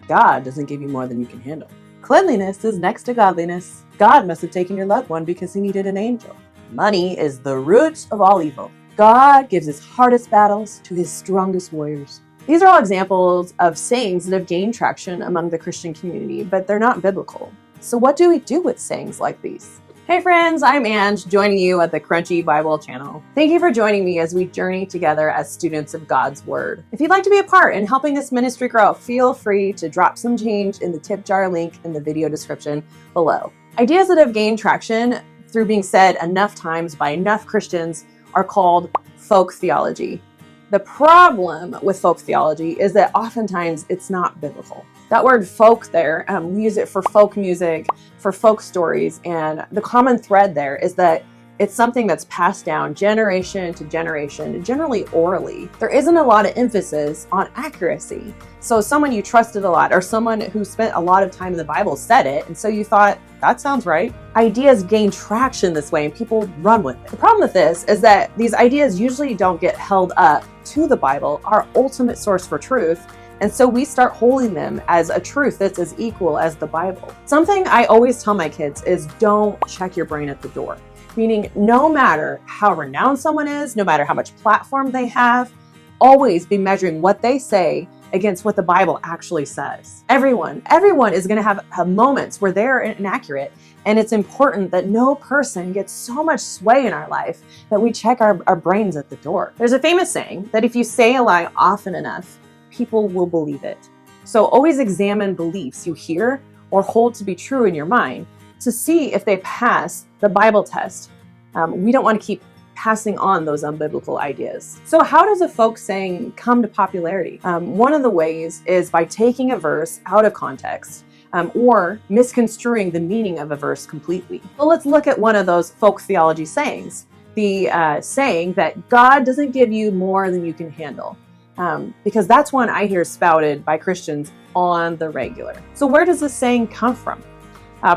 God doesn't give you more than you can handle. Cleanliness is next to godliness. God must have taken your loved one because he needed an angel. Money is the root of all evil. God gives his hardest battles to his strongest warriors. These are all examples of sayings that have gained traction among the Christian community, but they're not biblical. So what do we do with sayings like these? Hey friends, I'm Ange, joining you at the Crunchy Bible channel. Thank you for joining me as we journey together as students of God's Word. If you'd like to be a part in helping this ministry grow, feel free to drop some change in the tip jar link in the video description below. Ideas that have gained traction through being said enough times by enough Christians are called folk theology. The problem with folk theology is that oftentimes it's not biblical. That word folk there, we use it for folk music, for folk stories, and the common thread there is that it's something that's passed down generation to generation, generally orally. There isn't a lot of emphasis on accuracy. So someone you trusted a lot or someone who spent a lot of time in the Bible said it, and so you thought, that sounds right. Ideas gain traction this way and people run with it. The problem with this is that these ideas usually don't get held up to the Bible, our ultimate source for truth, and so we start holding them as a truth that's as equal as the Bible. Something I always tell my kids is don't check your brain at the door. Meaning no matter how renowned someone is, no matter how much platform they have, always be measuring what they say against what the Bible actually says. Everyone is going to have moments where they're inaccurate, and it's important that no person gets so much sway in our life that we check our brains at the door. There's a famous saying that if you say a lie often enough, people will believe it. So always examine beliefs you hear or hold to be true in your mind to see if they pass the Bible test. We don't want to keep passing on those unbiblical ideas. So how does a folk saying come to popularity? One of the ways is by taking a verse out of context or misconstruing the meaning of a verse completely. Well, let's look at one of those folk theology sayings. The saying that God doesn't give you more than you can handle. Because that's one I hear spouted by Christians on the regular. So where does this saying come from?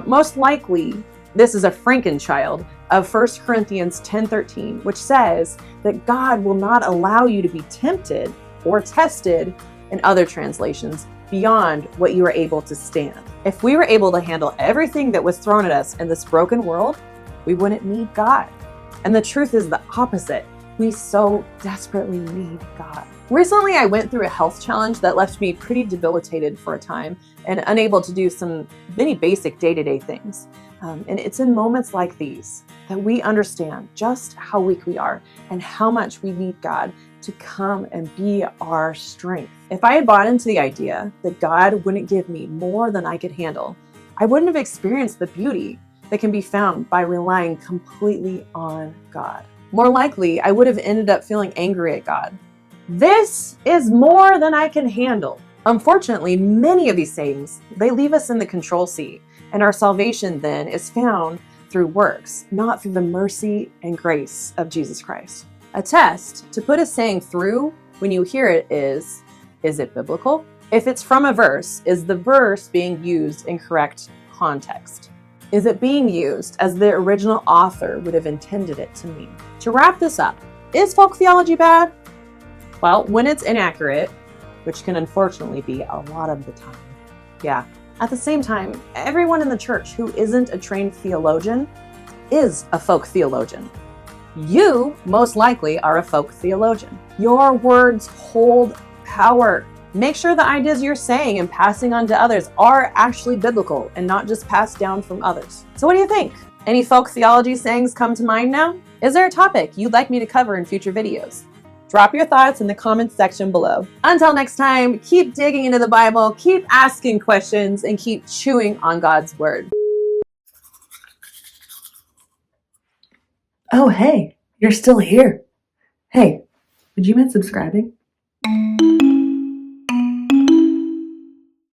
Most likely, this is a Frankenchild of 1 Corinthians 10:13, which says that God will not allow you to be tempted or tested, in other translations, beyond what you are able to stand. If we were able to handle everything that was thrown at us in this broken world, we wouldn't need God. And the truth is the opposite. We so desperately need God. Recently, I went through a health challenge that left me pretty debilitated for a time and unable to do some many basic day-to-day things. And it's in moments like these that we understand just how weak we are and how much we need God to come and be our strength. If I had bought into the idea that God wouldn't give me more than I could handle, I wouldn't have experienced the beauty that can be found by relying completely on God. More likely, I would have ended up feeling angry at God. This is more than I can handle. Unfortunately, many of these sayings, they leave us in the control seat, and our salvation then is found through works, not through the mercy and grace of Jesus Christ. A test to put a saying through when you hear it is it biblical? If it's from a verse, is the verse being used in correct context? Is it being used as the original author would have intended it to mean? To wrap this up, is folk theology bad? Well, when it's inaccurate, which can unfortunately be a lot of the time, yeah. At the same time, everyone in the church who isn't a trained theologian is a folk theologian. You, most likely, are a folk theologian. Your words hold power. Make sure the ideas you're saying and passing on to others are actually biblical and not just passed down from others. So what do you think? Any folk theology sayings come to mind now? Is there a topic you'd like me to cover in future videos? Drop your thoughts in the comments section below. Until next time, keep digging into the Bible, keep asking questions, and keep chewing on God's Word. Oh, hey, you're still here. Hey, would you mind subscribing?